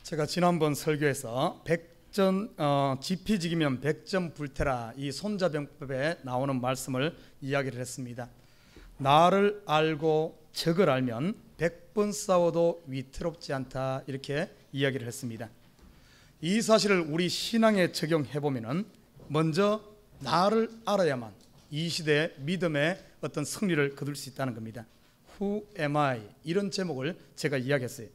제가 지난번 설교에서 지피지기면 백전 불태라, 이 손자병법에 나오는 말씀을 이야기를 했습니다. 나를 알고 적을 알면 100번 싸워도 위태롭지 않다, 이렇게 이야기를 했습니다. 이 사실을 우리 신앙에 적용해보면 먼저 나를 알아야만 이 시대의 믿음의 어떤 승리를 거둘 수 있다는 겁니다. Who am I? 이런 제목을 제가 이야기했어요.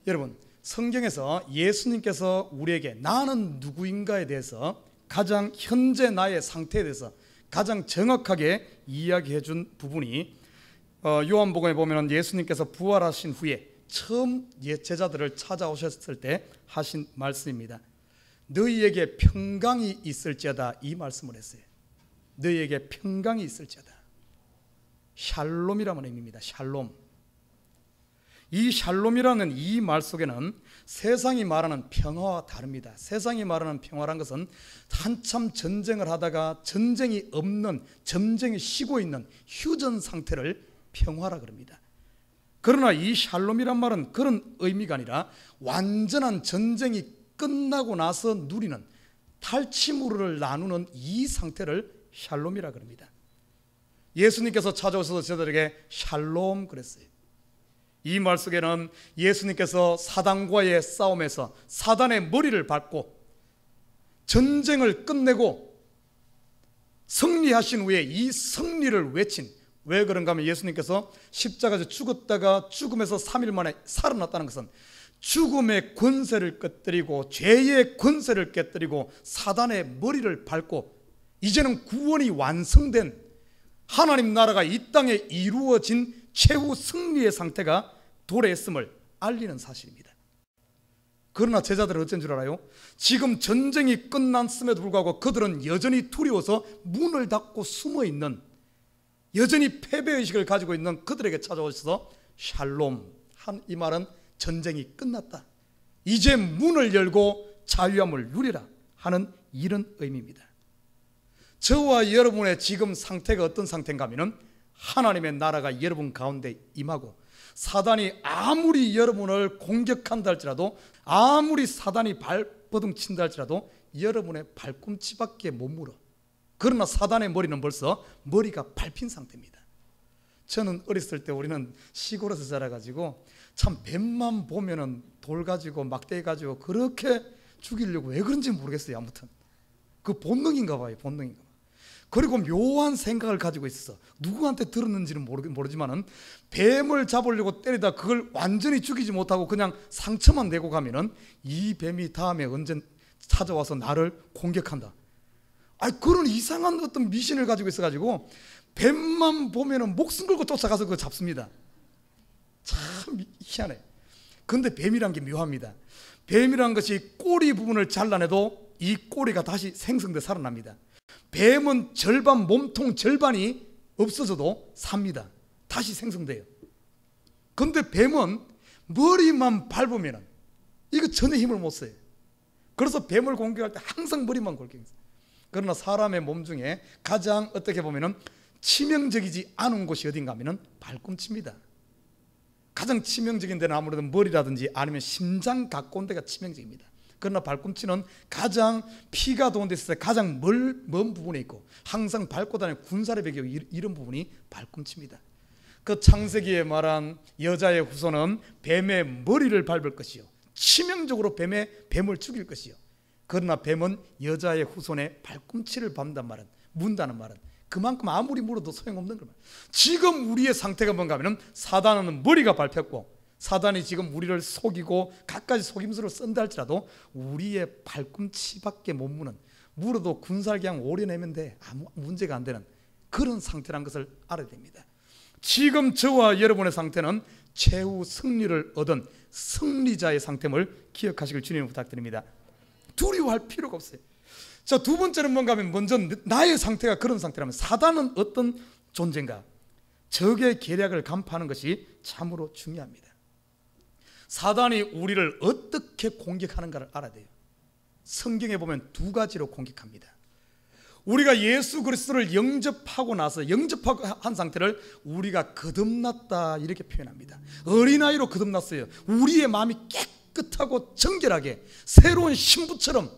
여러분, 성경에서 예수님께서 우리에게 나는 누구인가에 대해서 가장 현재 나의 상태에 대해서 가장 정확하게 이야기해 준 부분이 요한복음에 보면 예수님께서 부활하신 후에 처음 제자들을 찾아오셨을 때 하신 말씀입니다. 너희에게 평강이 있을지어다, 이 말씀을 했어요. 너희에게 평강이 있을지어다. 샬롬이라는 의미입니다. 샬롬. 이 샬롬이라는 이 말 속에는 세상이 말하는 평화와 다릅니다. 세상이 말하는 평화란 것은 한참 전쟁을 하다가 전쟁이 없는, 전쟁이 쉬고 있는 휴전 상태를 평화라 그럽니다. 그러나 이 샬롬이란 말은 그런 의미가 아니라 완전한 전쟁이 끝나고 나서 누리는, 탈취물을 나누는 이 상태를 샬롬이라 그럽니다. 예수님께서 찾아오셔서 저들에게 샬롬 그랬어요. 이 말 속에는 예수님께서 사단과의 싸움에서 사단의 머리를 밟고 전쟁을 끝내고 승리하신 후에 이 승리를 외친, 왜 그런가 하면 예수님께서 십자가에서 죽었다가 죽음에서 3일 만에 살아났다는 것은 죽음의 권세를 깨뜨리고 죄의 권세를 깨뜨리고 사단의 머리를 밟고 이제는 구원이 완성된 하나님 나라가 이 땅에 이루어진 최후 승리의 상태가 도래했음을 알리는 사실입니다. 그러나 제자들은 어쩐 줄 알아요? 지금 전쟁이 끝났음에도 불구하고 그들은 여전히 두려워서 문을 닫고 숨어있는, 여전히 패배의식을 가지고 있는 그들에게 찾아오셔서 샬롬 한 이 말은 전쟁이 끝났다, 이제 문을 열고 자유함을 누리라 하는 이런 의미입니다. 저와 여러분의 지금 상태가 어떤 상태인가 하면 하나님의 나라가 여러분 가운데 임하고 사단이 아무리 여러분을 공격한다 할지라도, 아무리 사단이 발버둥 친다 할지라도 여러분의 발꿈치밖에 못 물어. 그러나 사단의 머리는 벌써 머리가 밟힌 상태입니다. 저는 어렸을 때 우리는 시골에서 자라가지고 참 뱀만 보면은 돌 가지고 막대기 가지고 그렇게 죽이려고 왜 그런지 모르겠어요. 아무튼 그 본능인가 봐요. 본능인가 봐. 그리고 묘한 생각을 가지고 있었어. 누구한테 들었는지는 모르지만은 뱀을 잡으려고 때리다 그걸 완전히 죽이지 못하고 그냥 상처만 내고 가면은 이 뱀이 다음에 언제 찾아와서 나를 공격한다. 그런 이상한 어떤 미신을 가지고 있어가지고 뱀만 보면은 목숨 걸고 쫓아가서 그거 잡습니다. 참 희한해. 근데 뱀이란 게 묘합니다. 뱀이란 것이 꼬리 부분을 잘라내도 이 꼬리가 다시 생성돼 살아납니다. 뱀은 절반, 몸통 절반이 없어져도 삽니다. 다시 생성돼요. 근데 뱀은 머리만 밟으면 이거 전혀 힘을 못 써요. 그래서 뱀을 공격할 때 항상 머리만 공격해요. 그러나 사람의 몸 중에 가장 어떻게 보면 치명적이지 않은 곳이 어딘가 하면 발꿈치입니다. 가장 치명적인 데는 아무래도 머리라든지 아니면 심장 가까운 데가 치명적입니다. 그러나 발꿈치는 가장 피가 도는 데 있어서 가장 먼 부분에 있고 항상 밟고 다니는 군사의 배경, 이런 부분이 발꿈치입니다. 그 창세기에 말한 여자의 후손은 뱀의 머리를 밟을 것이요, 치명적으로 뱀을 죽일 것이요. 그러나 뱀은 여자의 후손의 발꿈치를 밟는다는 말은, 문다는 말은 그만큼 아무리 물어도 소용없는 겁니다. 지금 우리의 상태가 뭔가 하면 사단은 머리가 밟혔고 사단이 지금 우리를 속이고 갖가지 속임수를 쓴다 할지라도 우리의 발꿈치밖에 못 무는, 물어도 군살 그냥 오려내면 돼, 아무 문제가 안 되는 그런 상태라는 것을 알아야 됩니다. 지금 저와 여러분의 상태는 최후 승리를 얻은 승리자의 상태임을 기억하시길 주님을 부탁드립니다. 두려워할 필요가 없어요. 자, 두 번째는 뭔가 하면 먼저 나의 상태가 그런 상태라면 사단은 어떤 존재인가, 적의 계략을 간파하는 것이 참으로 중요합니다. 사단이 우리를 어떻게 공격하는가를 알아야 돼요. 성경에 보면 두 가지로 공격합니다. 우리가 예수 그리스도를 영접하고 나서, 영접하고 한 상태를 우리가 거듭났다 이렇게 표현합니다. 어린아이로 거듭났어요. 우리의 마음이 깨끗하고 정결하게 새로운 신부처럼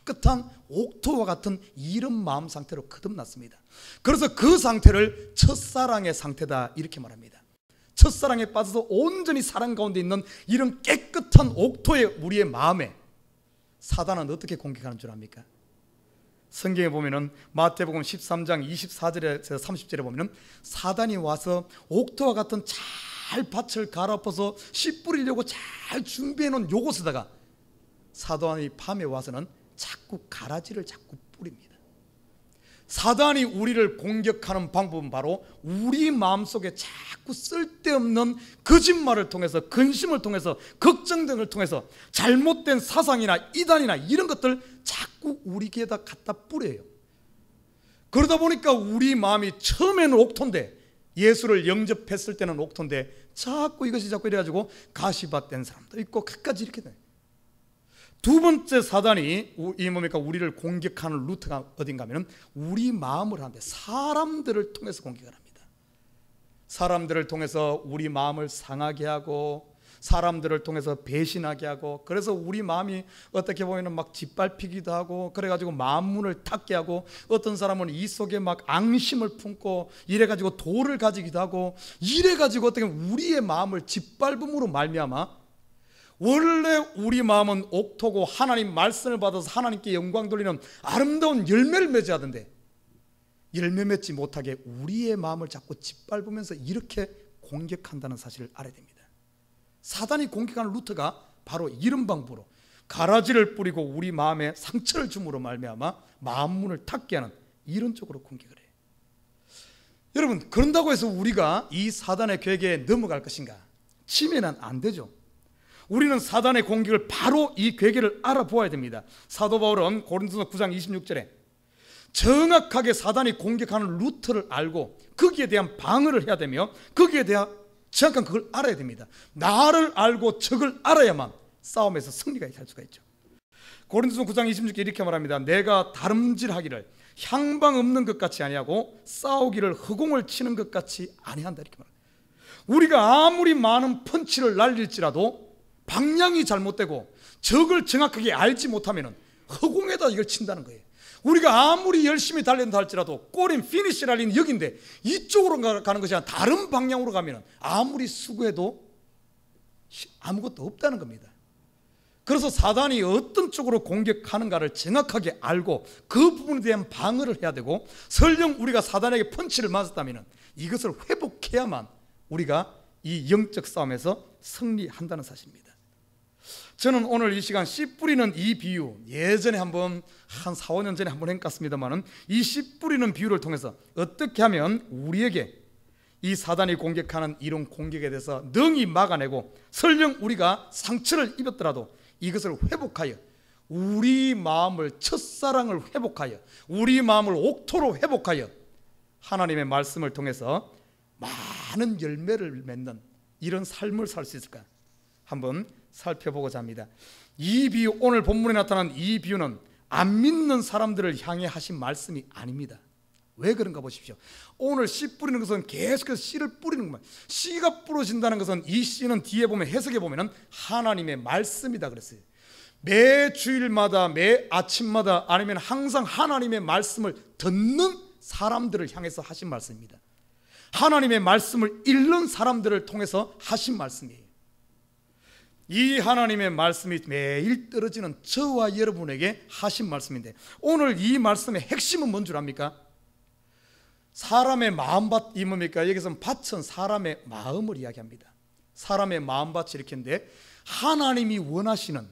깨끗한 옥토와 같은 이런 마음 상태로 거듭났습니다. 그래서 그 상태를 첫사랑의 상태다 이렇게 말합니다. 첫사랑에 빠져서 온전히 사랑 가운데 있는 이런 깨끗한 옥토의 우리의 마음에 사단은 어떻게 공격하는 줄 압니까? 성경에 보면은 마태복음 13장 24절에서 30절에 보면은 사단이 와서 옥토와 같은 잘 밭을 갈아엎어서 씨 뿌리려고 잘 준비해 놓은 요것에다가 사단이 밤에 와서는 자꾸 가라지를 자꾸 뿌립니다. 사단이 우리를 공격하는 방법은 바로 우리 마음속에 자꾸 쓸데없는 거짓말을 통해서, 근심을 통해서, 걱정 등을 통해서 잘못된 사상이나 이단이나 이런 것들 자꾸 우리에게다 갖다 뿌려요. 그러다 보니까 우리 마음이 처음에는 옥토인데, 예수를 영접했을 때는 옥토인데 자꾸 이것이 자꾸 이래가지고 가시밭된 사람도 있고 갖가지 이렇게 돼요. 두 번째 사단이 우리를 공격하는 루트가 어딘가 하면 우리 마음을 하는데 사람들을 통해서 공격을 합니다. 사람들을 통해서 우리 마음을 상하게 하고 사람들을 통해서 배신하게 하고, 그래서 우리 마음이 어떻게 보면 막 짓밟히기도 하고, 그래가지고 마음문을 닫게 하고, 어떤 사람은 이 속에 막 앙심을 품고 이래가지고 돌을 가지기도 하고, 이래가지고 어떻게 보면 우리의 마음을 짓밟음으로 말미암아 원래 우리 마음은 옥토고 하나님 말씀을 받아서 하나님께 영광 돌리는 아름다운 열매를 맺어야 하던데 열매 맺지 못하게 우리의 마음을 자꾸 짓밟으면서 이렇게 공격한다는 사실을 알아야 됩니다. 사단이 공격하는 루트가 바로 이런 방법으로 가라지를 뿌리고 우리 마음에 상처를 줌으로 말미암아 마음문을 닫게 하는 이런 쪽으로 공격을 해요. 여러분, 그런다고 해서 우리가 이 사단의 계획에 넘어갈 것인가? 치면은 안 되죠. 우리는 사단의 공격을 바로 이 괴계를 알아보아야 됩니다. 사도 바울은 고린도서 9장 26절에 정확하게 사단이 공격하는 루트를 알고 거기에 대한 방어를 해야 되며 거기에 대한 정확한 그걸 알아야 됩니다. 나를 알고 적을 알아야만 싸움에서 승리가 할 수가 있죠. 고린도서 9장 26절 이렇게 말합니다. 내가 다름질하기를 향방 없는 것 같이 아니하고 싸우기를 허공을 치는 것 같이 아니한다 이렇게 말합니다. 우리가 아무리 많은 펀치를 날릴지라도 방향이 잘못되고 적을 정확하게 알지 못하면 허공에다 이걸 친다는 거예요. 우리가 아무리 열심히 달린다 할지라도 골인 피니시 라인이 여기인데 이쪽으로 가는 것이 아니라 다른 방향으로 가면 아무리 수고해도 아무것도 없다는 겁니다. 그래서 사단이 어떤 쪽으로 공격하는가를 정확하게 알고 그 부분에 대한 방어를 해야 되고, 설령 우리가 사단에게 펀치를 맞았다면 이것을 회복해야만 우리가 이 영적 싸움에서 승리한다는 사실입니다. 저는 오늘 이 시간 씨 뿌리는 이 비유, 예전에 한번 한 4, 5년 전에 한번 했습니다만은 이 씨 뿌리는 비유를 통해서 어떻게 하면 우리에게 이 사단이 공격하는 이런 공격에 대해서 능히 막아내고, 설령 우리가 상처를 입었더라도 이것을 회복하여 우리 마음을, 첫사랑을 회복하여 우리 마음을 옥토로 회복하여 하나님의 말씀을 통해서 많은 열매를 맺는 이런 삶을 살 수 있을까 한번 살펴보고자 합니다. 이 비유, 오늘 본문에 나타난 이 비유는 안 믿는 사람들을 향해 하신 말씀이 아닙니다. 왜 그런가 보십시오. 오늘 씨 뿌리는 것은 계속해서 씨를 뿌리는 것만, 씨가 뿌려진다는 것은 이 씨는 뒤에 보면 해석해 보면 하나님의 말씀이다 그랬어요. 매 주일마다 매 아침마다 아니면 항상 하나님의 말씀을 듣는 사람들을 향해서 하신 말씀입니다. 하나님의 말씀을 읽는 사람들을 통해서 하신 말씀이에요. 이 하나님의 말씀이 매일 떨어지는 저와 여러분에게 하신 말씀인데, 오늘 이 말씀의 핵심은 뭔 줄 압니까? 사람의 마음밭이 뭡니까? 여기서는 밭은 사람의 마음을 이야기합니다. 사람의 마음밭이 이렇게 있는데, 하나님이 원하시는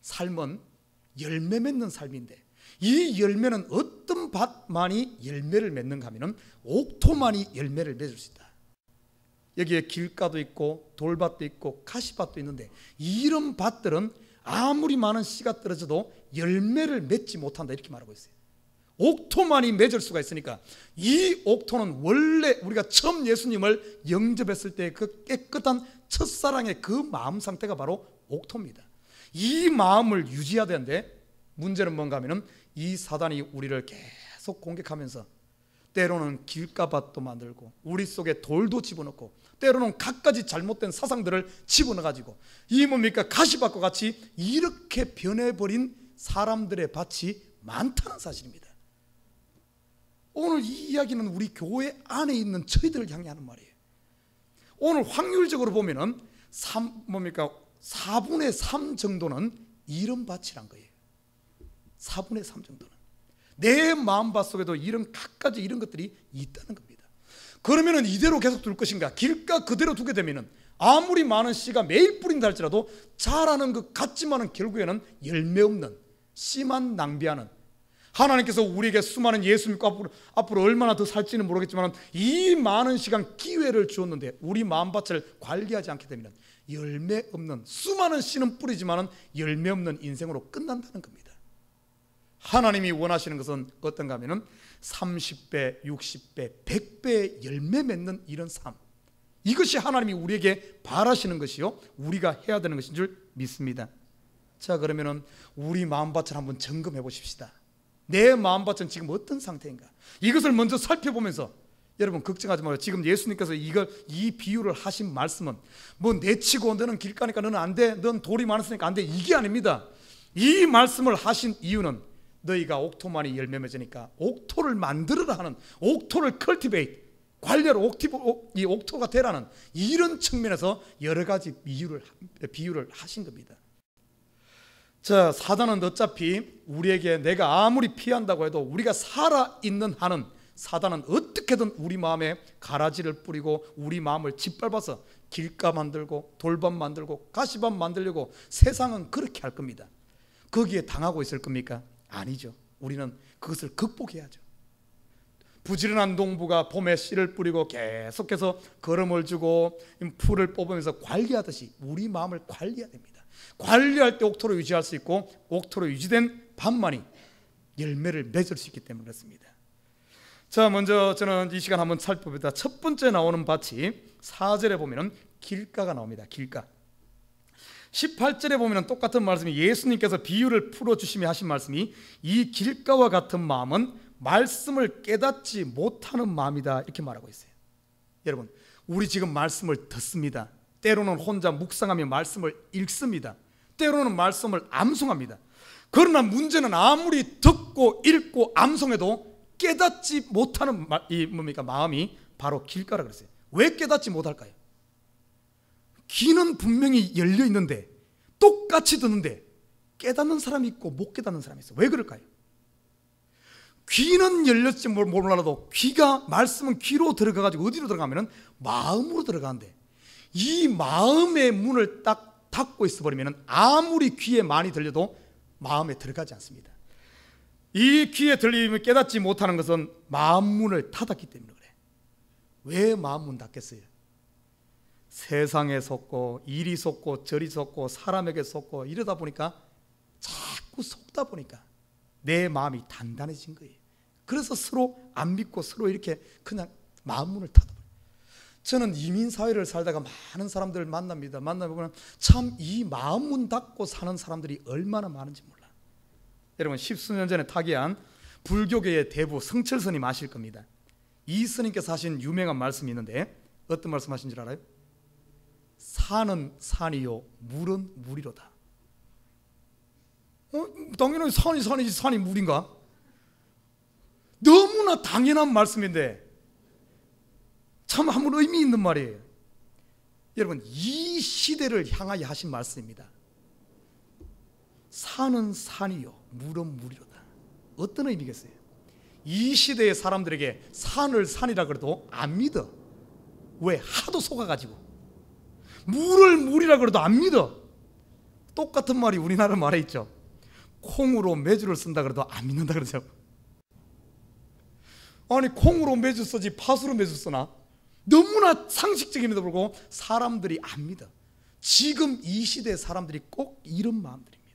삶은 열매 맺는 삶인데, 이 열매는 어떤 밭만이 열매를 맺는가 하면 옥토만이 열매를 맺을 수 있다. 여기에 길가도 있고 돌밭도 있고 가시밭도 있는데, 이런 밭들은 아무리 많은 씨가 떨어져도 열매를 맺지 못한다 이렇게 말하고 있어요. 옥토만이 맺을 수가 있으니까, 이 옥토는 원래 우리가 처음 예수님을 영접했을 때 그 깨끗한 첫사랑의 그 마음 상태가 바로 옥토입니다. 이 마음을 유지해야 되는데, 문제는 뭔가 하면 이 사단이 우리를 계속 공격하면서 때로는 길가밭도 만들고 우리 속에 돌도 집어넣고 때로는 갖가지 잘못된 사상들을 집어넣어가지고 이 뭡니까 가시밭과 같이 이렇게 변해버린 사람들의 밭이 많다는 사실입니다. 오늘 이 이야기는 우리 교회 안에 있는 저희들을 향해 하는 말이에요. 오늘 확률적으로 보면은 4분의 3 정도는 이런 밭이란 거예요. 4분의 3 정도는 내 마음밭 속에도 이런 갖가지 이런 것들이 있다는 겁니다. 그러면은 이대로 계속 둘 것인가? 길가 그대로 두게 되면은 아무리 많은 씨가 매일 뿌린다 할지라도 자라는 것 같지만은 결국에는 열매 없는 씨만 낭비하는, 하나님께서 우리에게 수많은 예수 믿고 앞으로 얼마나 더 살지는 모르겠지만 이 많은 시간 기회를 주었는데 우리 마음밭을 관리하지 않게 되면 열매 없는, 수많은 씨는 뿌리지만 열매 없는 인생으로 끝난다는 겁니다. 하나님이 원하시는 것은 어떤가 하면은 30배, 60배, 100배의 열매 맺는 이런 삶, 이것이 하나님이 우리에게 바라시는 것이요 우리가 해야 되는 것인 줄 믿습니다. 자, 그러면은 우리 마음밭을 한번 점검해 보십시다. 내 마음밭은 지금 어떤 상태인가? 이것을 먼저 살펴보면서, 여러분 걱정하지 마요. 지금 예수님께서 이 비유를 하신 말씀은 뭐 내치고 너는 길가니까 너는 안 돼, 넌 돌이 많았으니까 안 돼, 이게 아닙니다. 이 말씀을 하신 이유는 너희가 옥토만이 열매 맺으니까 옥토를 만들어라 하는, 옥토를 컬티베이트, 관리하러 이 옥토가 되라는 이런 측면에서 여러 가지 비유를 하신 겁니다. 자, 사단은 어차피 우리에게 내가 아무리 피한다고 해도 우리가 살아있는 한은 사단은 어떻게든 우리 마음에 가라지를 뿌리고 우리 마음을 짓밟아서 길가 만들고 돌밭 만들고 가시밭 만들려고 세상은 그렇게 할 겁니다. 거기에 당하고 있을 겁니까? 아니죠. 우리는 그것을 극복해야죠. 부지런한 농부가 봄에 씨를 뿌리고 계속해서 거름을 주고 풀을 뽑으면서 관리하듯이 우리 마음을 관리해야 됩니다. 관리할 때 옥토로 유지할 수 있고 옥토로 유지된 밭만이 열매를 맺을 수 있기 때문에 그렇습니다. 자, 먼저 저는 이 시간 한번 살펴봅니다. 첫 번째 나오는 밭이 4절에 보면은 길가가 나옵니다. 길가. 18절에 보면 똑같은 말씀이 예수님께서 비유를 풀어주시며 하신 말씀이 이 길가와 같은 마음은 말씀을 깨닫지 못하는 마음이다, 이렇게 말하고 있어요. 여러분, 우리 지금 말씀을 듣습니다. 때로는 혼자 묵상하며 말씀을 읽습니다. 때로는 말씀을 암송합니다. 그러나 문제는 아무리 듣고 읽고 암송해도 깨닫지 못하는 마음이 바로 길가라 그랬어요. 왜 깨닫지 못할까요? 귀는 분명히 열려 있는데, 똑같이 듣는데 깨닫는 사람이 있고 못 깨닫는 사람이 있어요. 왜 그럴까요? 귀는 열렸지 몰라도 말씀은 귀로 들어가가지고 어디로 들어가면은 마음으로 들어가는데, 이 마음의 문을 딱 닫고 있어버리면 아무리 귀에 많이 들려도 마음에 들어가지 않습니다. 이 귀에 들리면 깨닫지 못하는 것은 마음 문을 닫았기 때문에 그래. 왜 마음 문 닫겠어요? 세상에 속고 일이 속고 저리 속고 사람에게 속고 이러다 보니까, 자꾸 속다 보니까 내 마음이 단단해진 거예요. 그래서 서로 안 믿고 서로 이렇게 그냥 마음 문을 닫아버려요. 저는 이민사회를 살다가 많은 사람들을 만납니다. 만나보면 참 이 마음 문 닫고 사는 사람들이 얼마나 많은지 몰라. 여러분, 십수년 전에 타계한 불교계의 대부 성철스님 아실 겁니다. 이 스님께서 하신 유명한 말씀이 있는데 어떤 말씀 하신 줄 알아요? 산은 산이요 물은 물이로다. 당연히 산이 산이지 산이 물인가? 너무나 당연한 말씀인데 참 한번 의미 있는 말이에요. 여러분, 이 시대를 향하여 하신 말씀입니다. 산은 산이요 물은 물이로다. 어떤 의미겠어요? 이 시대의 사람들에게 산을 산이라 그래도 안 믿어. 왜? 하도 속아가지고. 물을 물이라 그래도 안 믿어. 똑같은 말이 우리나라 말에 있죠. 콩으로 메주를 쓴다 그래도 안 믿는다 그러죠. 아니, 콩으로 메주 쓰지 팥으로 메주 쓰나? 너무나 상식적임에도 불구하고 사람들이 안 믿어. 지금 이 시대의 사람들이 꼭 이런 마음들입니다.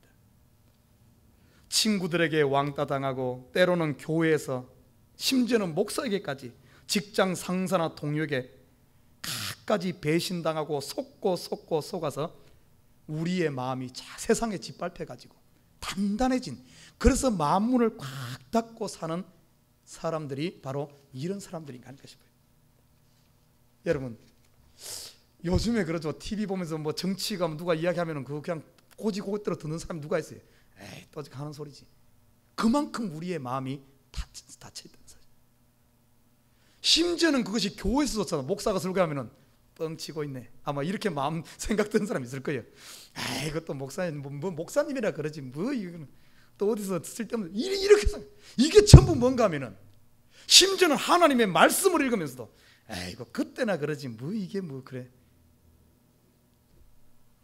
친구들에게 왕따 당하고, 때로는 교회에서, 심지어는 목사에게까지, 직장 상사나 동료에게 갖가지 배신당하고 속아서 우리의 마음이 세상에 짓밟혀가지고 단단해진, 그래서 마음문을 꽉 닫고 사는 사람들이 바로 이런 사람들인가 하니까 싶어요. 여러분, 요즘에 그러죠. TV 보면서 뭐 정치가 누가 이야기하면은 그거 그냥 고지고대로 듣는 사람이 누가 있어요? 에이, 또 하는 소리지. 그만큼 우리의 마음이 닫혀 있다는 사실. 심지어는 그것이 교회에서 좋잖아. 목사가 설교하면은 뻥치고 있네. 아마 이렇게 마음 생각 드는 사람이 있을 거예요. 아, 이것도 목사님 뭐 목사님이라 그러지 뭐 이거는 또 어디서 쓸데없는 이렇게 생각. 이게 전부 뭔가 하면은 심지어는 하나님의 말씀을 읽으면서도 이거 그때나 그러지 뭐 이게 뭐 그래.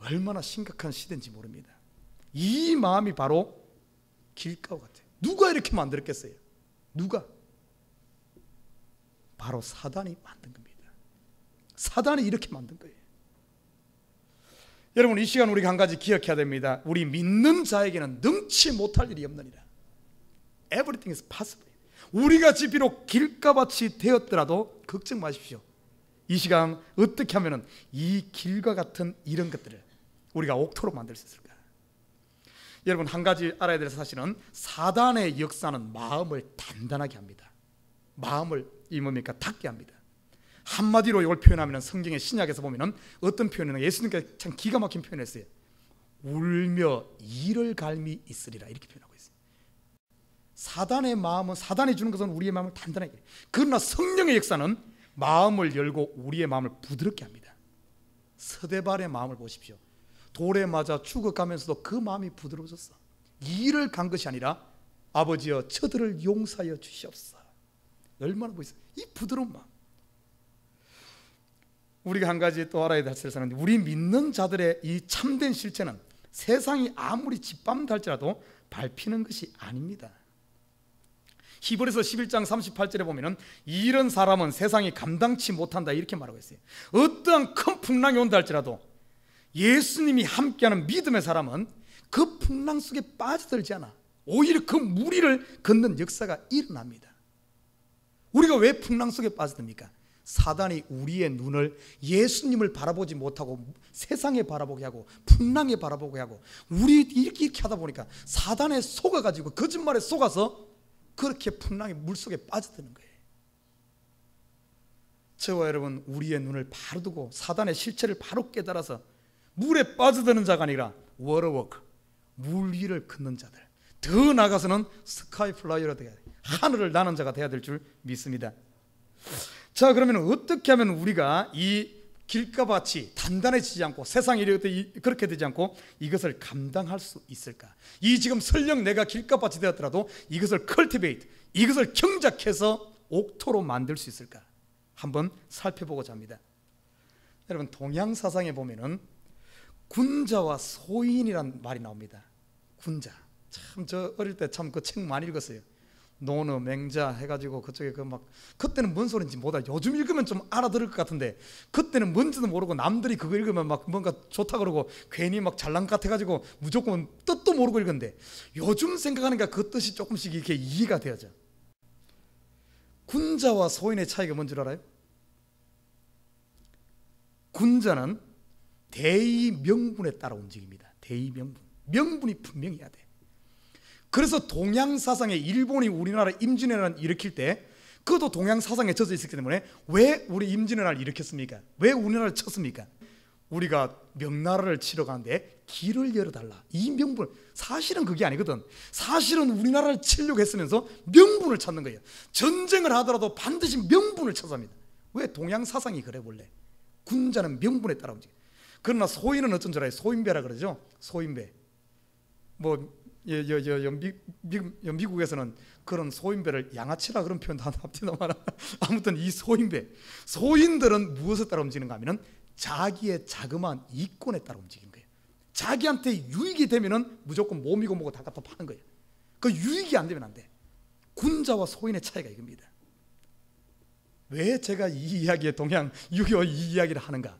얼마나 심각한 시대인지 모릅니다. 이 마음이 바로 길가와 같아요. 누가 이렇게 만들었겠어요? 누가? 바로 사단이 만든 겁니다. 사단이 이렇게 만든 거예요. 여러분, 이 시간 우리가 한 가지 기억해야 됩니다. 우리 믿는 자에게는 능치 못할 일이 없느니라. Everything is possible. 우리가 비록 길가밭이 되었더라도 걱정 마십시오. 이 시간 어떻게 하면 이 길과 같은 이런 것들을 우리가 옥토로 만들 수 있을까? 여러분, 한 가지 알아야 될 사실은 사단의 역사는 마음을 단단하게 합니다. 마음을 뭡니까? 닫게 합니다. 한마디로 이걸 표현하면 성경의 신약에서 보면 어떤 표현이나 예수님께서 참 기가 막힌 표현을 했어요. 울며 이를 갈미 있으리라 이렇게 표현하고 있어요. 사단의 마음은, 사단이 주는 것은 우리의 마음을 단단하게 해요. 그러나 성령의 역사는 마음을 열고 우리의 마음을 부드럽게 합니다. 서대발의 마음을 보십시오. 돌에 맞아 죽어가면서도 그 마음이 부드러워졌어. 이를 간 것이 아니라 아버지여 저들을 용서하여 주시옵소서. 얼마나 보이세요? 이 부드러운 마음. 우리가 한 가지 또 알아야 될 사실은 우리 믿는 자들의 이 참된 실체는 세상이 아무리 짓밟는다 할지라도 밟히는 것이 아닙니다. 히브리서 11장 38절에 보면은 이런 사람은 세상이 감당치 못한다 이렇게 말하고 있어요. 어떠한 큰 풍랑이 온다 할지라도 예수님이 함께하는 믿음의 사람은 그 풍랑 속에 빠져들지 않아. 오히려 그 무리를 걷는 역사가 일어납니다. 우리가 왜 풍랑 속에 빠져듭니까? 사단이 우리의 눈을 예수님을 바라보지 못하고 세상에 바라보게 하고 풍랑에 바라보게 하고 우리 이렇게 하다 보니까 사단에 속아가지고 거짓말에 속아서 그렇게 풍랑의 물속에 빠져드는 거예요. 저와 여러분, 우리의 눈을 바로 두고 사단의 실체를 바로 깨달아서 물에 빠져드는 자가 아니라 워터워크, 물 위를 걷는 자들, 더 나아가서는 스카이 플라이어가 돼야 돼요. 하늘을 나는 자가 돼야 될 줄 믿습니다. 자, 그러면 어떻게 하면 우리가 이 길가밭이 단단해지지 않고 세상이 그렇게 되지 않고 이것을 감당할 수 있을까? 이 지금 설령 내가 길가밭이 되었더라도 이것을 컬티베이트, 이것을 경작해서 옥토로 만들 수 있을까? 한번 살펴보고자 합니다. 여러분, 동양 사상에 보면은 군자와 소인이란 말이 나옵니다. 군자. 참 저 어릴 때 참 그 책 많이 읽었어요. 노노 맹자 해가지고 그쪽에 그 막 그때는 뭔 소리인지 몰라. 요즘 읽으면 좀 알아들을 것 같은데 그때는 뭔지도 모르고 남들이 그거 읽으면 막 뭔가 좋다 그러고 괜히 막 잘난 것 같아가지고 무조건 뜻도 모르고 읽었는데 요즘 생각하니까 그 뜻이 조금씩 이렇게 이해가 되어져. 군자와 소인의 차이가 뭔 줄 알아요? 군자는 대의 명분에 따라 움직입니다. 대의 명분. 명분이 분명해야 돼. 그래서 동양 사상에 일본이 우리나라 임진왜란을 일으킬 때 그것도 동양 사상에 젖어 있었기 때문에 왜 우리 임진왜란을 일으켰습니까? 왜 우리나라를 쳤습니까? 우리가 명나라를 치러 가는데 길을 열어달라. 이 명분, 사실은 그게 아니거든. 사실은 우리나라를 치려고 했으면서 명분을 찾는 거예요. 전쟁을 하더라도 반드시 명분을 찾습니다. 왜? 동양 사상이 그래 원래. 군자는 명분에 따라 움직여. 그러나 소인은 어쩐 줄 알아요? 소인배라 그러죠. 소인배. 뭐 미국에서는 그런 소인배를 양아치라 그런 표현도 합니다만 아무튼 이 소인들은 무엇에 따라 움직이는가 하면은 자기의 자그마한 이권에 따라 움직이는 거예요. 자기한테 유익이 되면은 무조건 몸이고 뭐고 다 갖다 파는 거예요. 그 유익이 안 되면 안 돼. 군자와 소인의 차이가 이겁니다. 왜 제가 이 이야기에 동양 6.25 이 이야기를 하는가?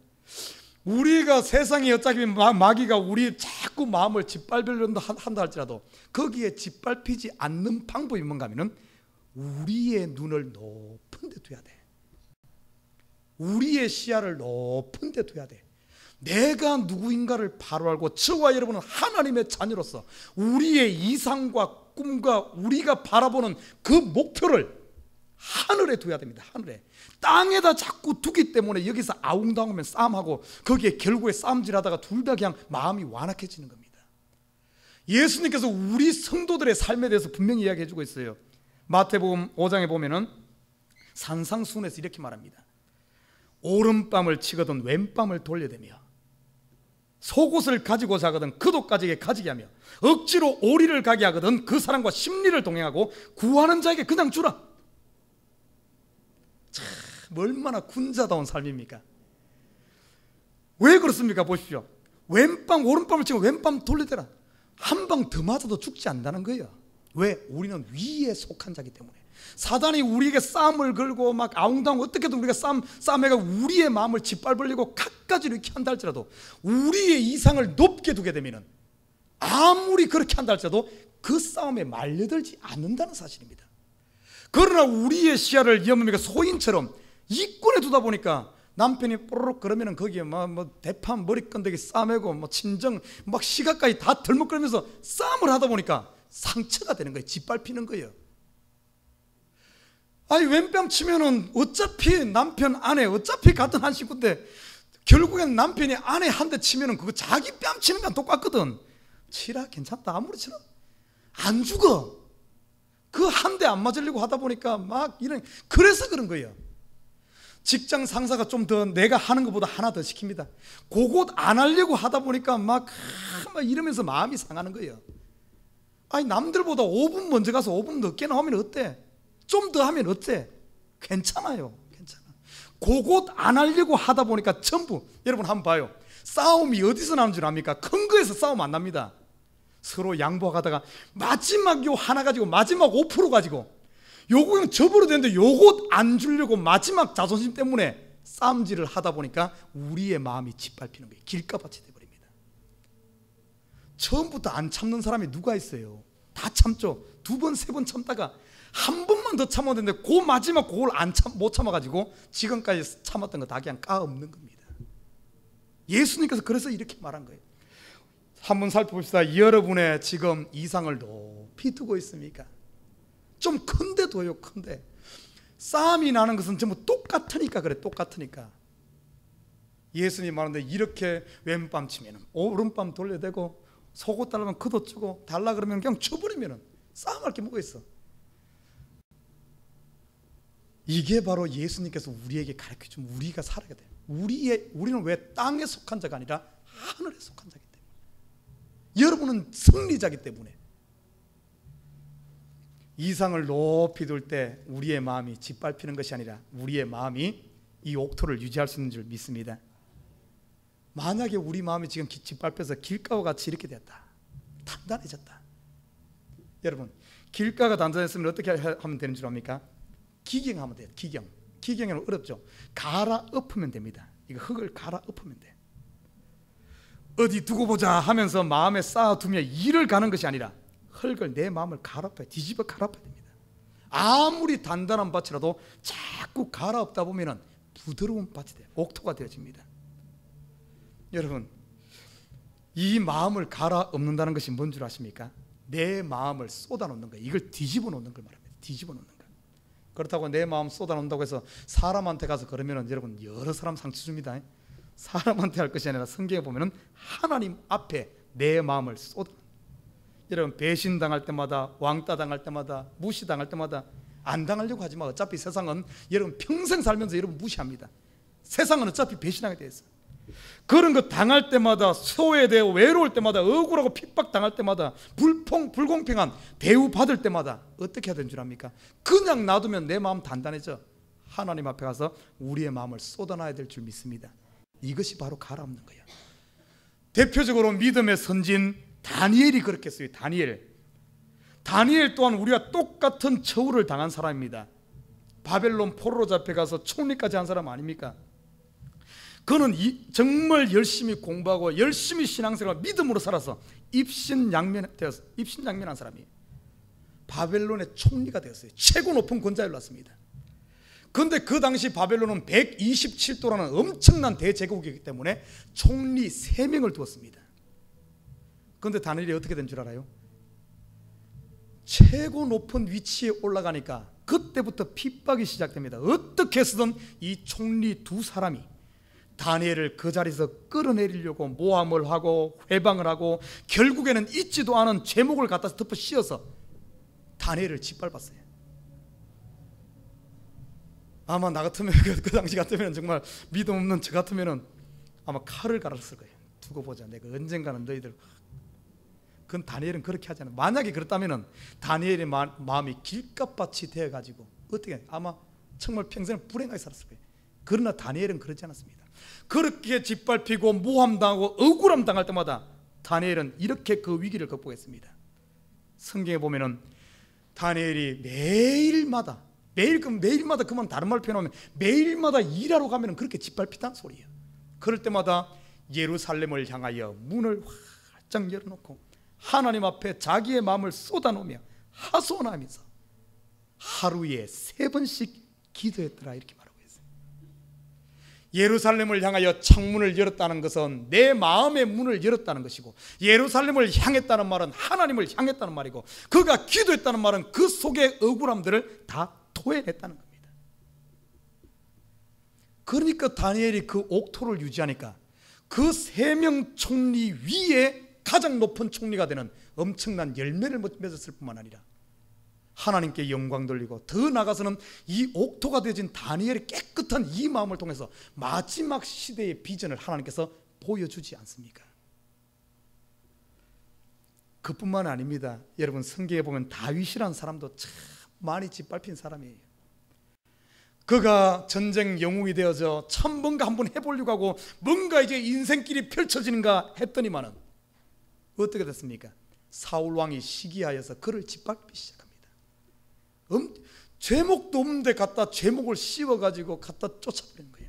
우리가 세상에 어차피 마귀가 우리 자꾸 마음을 짓밟으려 한다 할지라도 거기에 짓밟히지 않는 방법이 뭔가 하면은 우리의 눈을 높은 데 둬야 돼. 우리의 시야를 높은 데 둬야 돼. 내가 누구인가를 바로 알고 저와 여러분은 하나님의 자녀로서 우리의 이상과 꿈과 우리가 바라보는 그 목표를 하늘에 둬야 됩니다. 하늘에. 땅에다 자꾸 두기 때문에 여기서 아웅다웅하면 싸움하고 거기에 결국에 싸움질하다가 둘 다 그냥 마음이 완악해지는 겁니다. 예수님께서 우리 성도들의 삶에 대해서 분명히 이야기해주고 있어요. 마태복음 5장에 보면은 산상수훈에서 이렇게 말합니다. 오른밤을 치거든 왼밤을 돌려대며 속옷을 가지고 자거든 그도까지에게 가지게 하며 억지로 오리를 가게 하거든 그 사람과 심리를 동행하고 구하는 자에게 그냥 주라. 참 얼마나 군자다운 삶입니까? 왜 그렇습니까? 보십시오. 왼밤 오른밤을 치고 왼밤 돌려대라. 한 방 더 맞아도 죽지 않는다는 거예요. 왜? 우리는 위에 속한 자기 때문에. 사단이 우리에게 싸움을 걸고 막 아웅다웅 어떻게든 우리가 싸움해가 우리의 마음을 짓밟으려고 갖가지로 이렇게 한다 할지라도 우리의 이상을 높게 두게 되면은 아무리 그렇게 한다 할지라도 그 싸움에 말려들지 않는다는 사실입니다. 그러나 우리의 시야를 염으니까 소인처럼 이권에 두다 보니까 남편이 뽀로록 그러면은 거기에 뭐 대판 머리끈대기 싸매고 뭐 친정 막 시각까지 다 덜먹거리면서 싸움을 하다 보니까 상처가 되는 거예요. 짓밟히는 거예요. 아니 왼뺨 치면은 어차피 남편 아내 어차피 같은 한 식구인데 결국엔 남편이 아내 한 대 치면은 그거 자기 뺨 치는 건 똑같거든. 치라 괜찮다 아무리 치라 안 죽어. 그 한 대 안 맞으려고 하다 보니까 막 이런 그래서 그런 거예요. 직장 상사가 좀 더 내가 하는 것보다 하나 더 시킵니다. 그것 안 하려고 하다 보니까 막 이러면서 마음이 상하는 거예요. 아니 남들보다 5분 먼저 가서 5분 늦게 나오면 어때? 좀 더 하면 어때? 괜찮아요. 괜찮아. 그것 안 하려고 하다 보니까 전부 여러분 한번 봐요. 싸움이 어디서 나는 줄 압니까? 큰 거에서 싸움 안 납니다. 서로 양보하다가 마지막 요 하나 가지고 마지막 5% 가지고 요거 그냥 접어도 되는데 요것 안 주려고 마지막 자존심 때문에 싸움질을 하다 보니까 우리의 마음이 짓밟히는 거예요. 길가밭이 돼버립니다. 처음부터 안 참는 사람이 누가 있어요? 다 참죠. 2번, 3번 참다가 한 번만 더 참아야 되는데 그 마지막 그걸 못 참아가지고 지금까지 참았던 거 다 그냥 까없는 겁니다. 예수님께서 그래서 이렇게 말한 거예요. 한번 살펴봅시다. 여러분의 지금 이상을 높이 두고 있습니까? 좀 큰데 둬요. 큰데 싸움이 나는 것은 전부 똑같으니까 그래. 똑같으니까. 예수님 말하는데 이렇게 왼밤 치면 오른밤 돌려대고 속옷 달라면 걷어주고 달라 그러면 그냥 쳐버리면 싸움할 게 뭐가 있어. 이게 바로 예수님께서 우리에게 가르쳐준 우리가 살아야 돼요. 우리는 왜 땅에 속한 자가 아니라 하늘에 속한 자기 때문에. 여러분은 승리자기 때문에. 이상을 높이 둘 때 우리의 마음이 짓밟히는 것이 아니라 우리의 마음이 이 옥토를 유지할 수 있는 줄 믿습니다. 만약에 우리 마음이 지금 짓밟혀서 길가와 같이 이렇게 됐다. 단단해졌다. 여러분 길가가 단단했으면 어떻게 하면 되는 줄 압니까? 기경하면 돼요. 기경은 어렵죠. 갈아엎으면 됩니다. 이거 흙을 갈아엎으면 돼. 어디 두고 보자 하면서 마음에 쌓아두며 일을 가는 것이 아니라 흙을 내 마음을 갈아엎어야 뒤집어 갈아엎어야 됩니다. 아무리 단단한 밭이라도 자꾸 갈아엎다 보면 부드러운 밭이 돼요. 옥토가 되어집니다. 여러분 이 마음을 갈아엎는다는 것이 뭔 줄 아십니까? 내 마음을 쏟아놓는 거예요. 이걸 뒤집어 놓는 걸 말합니다. 뒤집어 놓는 거. 그렇다고 내 마음 쏟아놓는다고 해서 사람한테 가서 그러면 여러분 여러 사람 상처 줍니다. 사람한테 할 것이 아니라 성경에 보면 하나님 앞에 내 마음을 쏟아. 여러분 배신당할 때마다 왕따 당할 때마다 무시당할 때마다 안 당하려고 하지 마. 어차피 세상은 여러분 평생 살면서 여러분 무시합니다. 세상은 어차피 배신하게 돼 있어요. 그런 거 당할 때마다 소외되고 외로울 때마다 억울하고 핍박당할 때마다 불공평한 대우 받을 때마다 어떻게 해야 되는 줄 압니까? 그냥 놔두면 내 마음 단단해져. 하나님 앞에 가서 우리의 마음을 쏟아놔야 될 줄 믿습니다. 이것이 바로 갈아엎는 거예요. 대표적으로 믿음의 선진 다니엘이 그렇게 했어요. 다니엘 또한 우리와 똑같은 처우를 당한 사람입니다. 바벨론 포로로 잡혀가서 총리까지 한 사람 아닙니까? 그는 정말 열심히 공부하고 열심히 신앙생활 믿음으로 살아서 입신양면한 사람이에요. 바벨론의 총리가 되었어요. 최고 높은 권자에 올랐습니다. 그런데 그 당시 바벨론은 127도라는 엄청난 대제국이기 때문에 총리 3명을 두었습니다. 그런데 다니엘이 어떻게 된 줄 알아요? 최고 높은 위치에 올라가니까 그때부터 핍박이 시작됩니다. 어떻게 해서든 이 총리 두 사람이 다니엘을 그 자리에서 끌어내리려고 모함을 하고 회방을 하고 결국에는 있지도 않은 제목을 갖다 덮어 씌워서 다니엘을 짓밟았어요. 아마 나 같으면 그 당시 같으면 정말 믿음 없는 저 같으면 아마 칼을 갈았을 거예요. 두고 보자, 내가 언젠가는 너희들. 그건 다니엘은 그렇게 하지 않아요. 만약에 그렇다면 다니엘의 마음이 길값밭이 되어가지고 어떻게 아마 정말 평생을 불행하게 살았을 거예요. 그러나 다니엘은 그렇지 않았습니다. 그렇게 짓밟히고 모함당하고 억울함 당할 때마다 다니엘은 이렇게 그 위기를 극복했습니다. 성경에 보면은 다니엘이 매일마다 그만 다른 말 표현하면 매일마다 일하러 가면 그렇게 짓밟히다는 소리예요. 그럴 때마다 예루살렘을 향하여 문을 활짝 열어놓고 하나님 앞에 자기의 마음을 쏟아놓으며 하소연하면서 하루에 3번씩 기도했더라, 이렇게 말하고 있어요. 예루살렘을 향하여 창문을 열었다는 것은 내 마음의 문을 열었다는 것이고, 예루살렘을 향했다는 말은 하나님을 향했다는 말이고, 그가 기도했다는 말은 그 속의 억울함들을 다 토해냈다는 겁니다. 그러니까 다니엘이 그 옥토를 유지하니까 그 3명 총리 위에 가장 높은 총리가 되는 엄청난 열매를 맺었을 뿐만 아니라 하나님께 영광 돌리고, 더 나아가서는 이 옥토가 되어진 다니엘의 깨끗한 이 마음을 통해서 마지막 시대의 비전을 하나님께서 보여주지 않습니까? 그뿐만 아닙니다. 여러분, 성경에 보면 다윗이라는 사람도 참 많이 짓밟힌 사람이에요. 그가 전쟁 영웅이 되어서 참 뭔가 한번 해보려고 하고 뭔가 이제 인생길이 펼쳐지는가 했더니만은 어떻게 됐습니까? 사울 왕이 시기하여서 그를 짓밟기 시작합니다. 죄목도 없는데 갖다 죄목을 씌워가지고 갖다 쫓아버리는 거예요.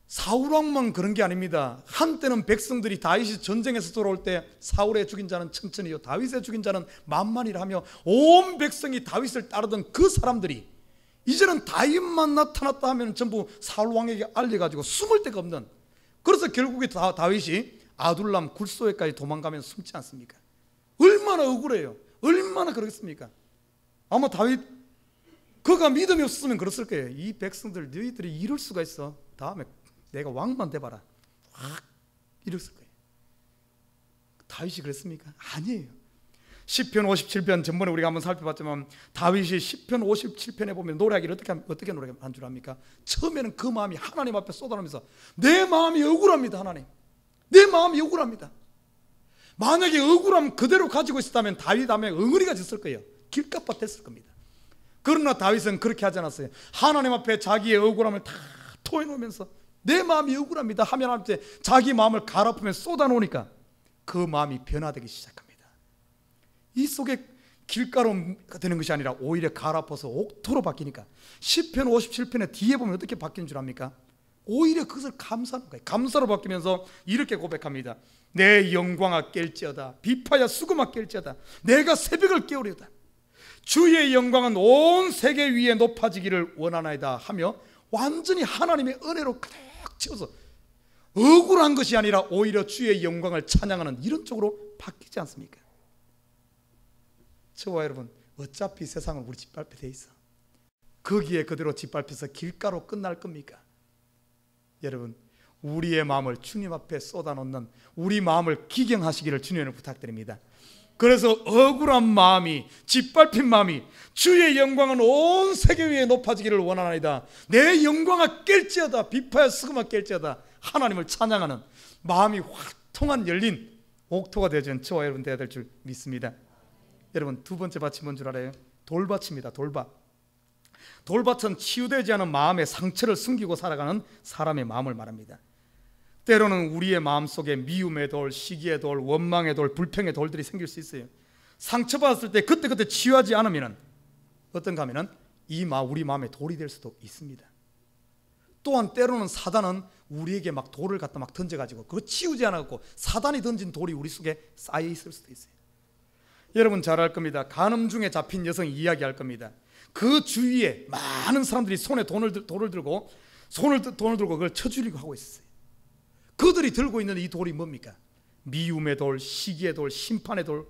사울 왕만 그런 게 아닙니다. 한때는 백성들이 다윗이 전쟁에서 돌아올 때 사울의 죽인 자는 천천히요 다윗의 죽인 자는 만만이라 하며 온 백성이 다윗을 따르던 그 사람들이 이제는 다윗만 나타났다 하면 전부 사울 왕에게 알려가지고 숨을 데가 없는, 그래서 결국에 다윗이 아둘람 굴소에까지 도망가면서 숨지 않습니까? 얼마나 억울해요. 얼마나 그렇습니까? 아마 다윗 그가 믿음이 없었으면 그랬을 거예요. 이 백성들 너희들이 이럴 수가 있어, 다음에 내가 왕만 돼봐라, 확 이랬을 거예요. 다윗이 그랬습니까? 아니에요. 시편 57편 전번에 우리가 한번 살펴봤지만 다윗이 시편 57편에 보면 노래하기를 어떻게 노래한 줄 압니까? 처음에는 그 마음이 하나님 앞에 쏟아내면서 내 마음이 억울합니다. 하나님, 내 마음이 억울합니다. 만약에 억울함 그대로 가지고 있었다면 다윗 다음에 엉어리가 졌을 거예요. 길값밭 됐을 겁니다. 그러나 다윗은 그렇게 하지 않았어요. 하나님 앞에 자기의 억울함을 다 토해놓으면서 내 마음이 억울합니다 하면 하나님께 자기 마음을 갈아엎으면서 쏟아놓으니까 그 마음이 변화되기 시작합니다. 이 속에 길가루가 되는 것이 아니라 오히려 갈아엎어서 옥토로 바뀌니까 시편 57편의 뒤에 보면 어떻게 바뀌는 줄 압니까? 오히려 그것을 감사하는 거예요. 감사로 바뀌면서 이렇게 고백합니다. 내 영광아 깰지어다, 비파야 수금아 깰지어다, 내가 새벽을 깨우려다. 주의 영광은 온 세계 위에 높아지기를 원하나이다 하며 완전히 하나님의 은혜로 가득 채워서 억울한 것이 아니라 오히려 주의 영광을 찬양하는 이런 쪽으로 바뀌지 않습니까? 저와 여러분, 어차피 세상은 우리 짓밟혀 돼 있어. 거기에 그대로 짓밟혀서 길가로 끝날 겁니까? 여러분, 우리의 마음을 주님 앞에 쏟아놓는 우리 마음을 기경하시기를 주님을 부탁드립니다. 그래서 억울한 마음이, 짓밟힌 마음이 주의 영광은 온 세계 위에 높아지기를 원하나이다, 내 영광아 깰지어다, 비파야 수금아 깰지어다 하나님을 찬양하는 마음이 활통한 열린 옥토가 되어준 저와 여러분 되어야 될 줄 믿습니다. 여러분, 두 번째 밭이 뭔 줄 알아요? 돌밭입니다. 돌밭. 돌밭은 치유되지 않은 마음의 상처를 숨기고 살아가는 사람의 마음을 말합니다. 때로는 우리의 마음속에 미움의 돌, 시기의 돌, 원망의 돌, 불평의 돌들이 생길 수 있어요. 상처받았을 때 그때그때 치유하지 않으면 어떤가 하면 우리 마음에 돌이 될 수도 있습니다. 또한 때로는 사단은 우리에게 막 돌을 갖다 막 던져가지고 그거 치우지 않았고 사단이 던진 돌이 우리 속에 쌓여 있을 수도 있어요. 여러분 잘 알 겁니다. 간음 중에 잡힌 여성이 이야기할 겁니다. 그 주위에 많은 사람들이 손에 돈을 들고 그걸 쳐주려고 하고 있었어요. 그들이 들고 있는 이 돌이 뭡니까? 미움의 돌, 시기의 돌, 심판의 돌.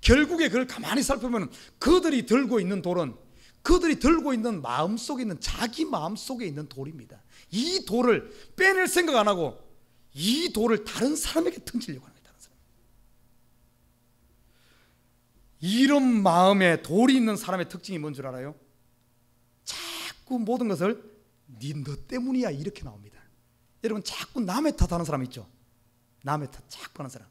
결국에 그걸 가만히 살펴보면 그들이 들고 있는 돌은 그들이 들고 있는 마음속에 있는 자기 마음속에 있는 돌입니다. 이 돌을 빼낼 생각 안 하고 이 돌을 다른 사람에게 던지려고 하는 거예요. 다른 사람. 이런 마음에 돌이 있는 사람의 특징이 뭔 줄 알아요? 자꾸 모든 것을 너 때문이야 이렇게 나옵니다. 여러분 자꾸 남의 탓하는 사람 있죠? 남의 탓 자꾸 하는 사람.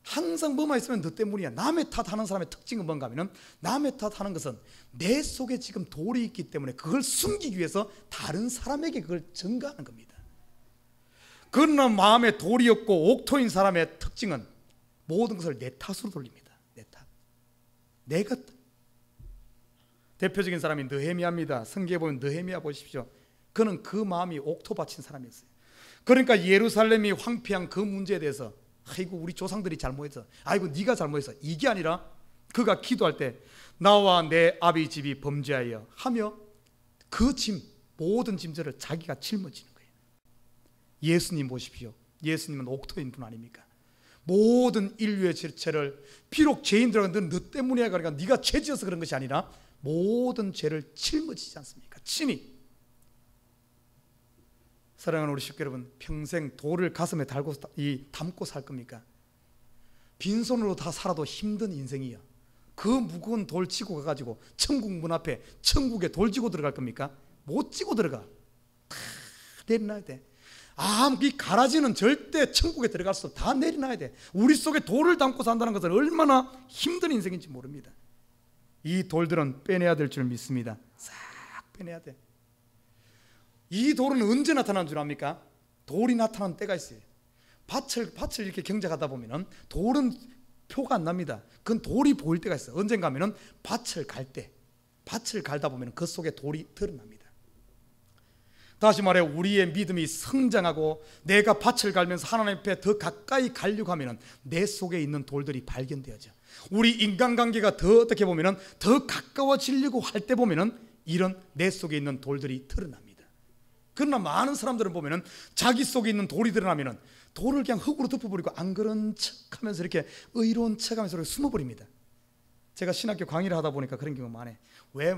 항상 뭐만 있으면 너 때문이야. 남의 탓하는 사람의 특징은 뭔가 하면 남의 탓하는 것은 내 속에 지금 돌이 있기 때문에 그걸 숨기기 위해서 다른 사람에게 그걸 전가하는 겁니다. 그러나 마음에 돌이 없고 옥토인 사람의 특징은 모든 것을 내 탓으로 돌립니다. 내 탓. 내가 대표적인 사람이 느헤미야입니다. 성경에 보면 느헤미야 보십시오. 그는 그 마음이 옥토 바친 사람이었어요. 그러니까 예루살렘이 황폐한 그 문제에 대해서 아이고 우리 조상들이 잘못했어, 아이고 네가 잘못했어, 이게 아니라 그가 기도할 때 나와 내 아비 집이 범죄하여 하며 그 짐, 모든 짐들을 자기가 짊어지는 거예요. 예수님 보십시오. 예수님은 옥토인 분 아닙니까? 모든 인류의 죄를 비록 죄인들은 너 때문이야 그러니까 네가 죄지어서 그런 것이 아니라 모든 죄를 짊어지지 않습니까? 친히. 사랑하는 우리 식구 여러분, 평생 돌을 가슴에 담고 살 겁니까? 빈손으로 다 살아도 힘든 인생이요. 그 무거운 돌 치고 가가지고 천국 문 앞에 천국에 돌 지고 들어갈 겁니까? 못 지고 들어가. 다 내려놔야 돼. 이 가라지는 절대 천국에 들어갈 수 없어. 다 내려놔야 돼. 우리 속에 돌을 담고 산다는 것은 얼마나 힘든 인생인지 모릅니다. 이 돌들은 빼내야 될 줄 믿습니다. 싹 빼내야 돼. 이 돌은 언제 나타나는 줄 압니까? 돌이 나타나는 때가 있어요. 밭을 이렇게 경작하다 보면은 돌은 표가 안 납니다. 그건 돌이 보일 때가 있어요. 언젠가 하면은 밭을 갈다 보면은 그 속에 돌이 드러납니다. 다시 말해 우리의 믿음이 성장하고 내가 밭을 갈면서 하나님 앞에 더 가까이 가려고 하면은 내 속에 있는 돌들이 발견되어져. 우리 인간관계가 더 어떻게 보면은 더 가까워지려고 할 때 보면은 이런 내 속에 있는 돌들이 드러납니다. 그러나 많은 사람들은 보면은 자기 속에 있는 돌이 드러나면은 돌을 그냥 흙으로 덮어버리고 안 그런 척하면서 이렇게 의로운 척하면서 이렇게 숨어버립니다. 제가 신학교 강의를 하다 보니까 그런 경우가 많아요. 왜?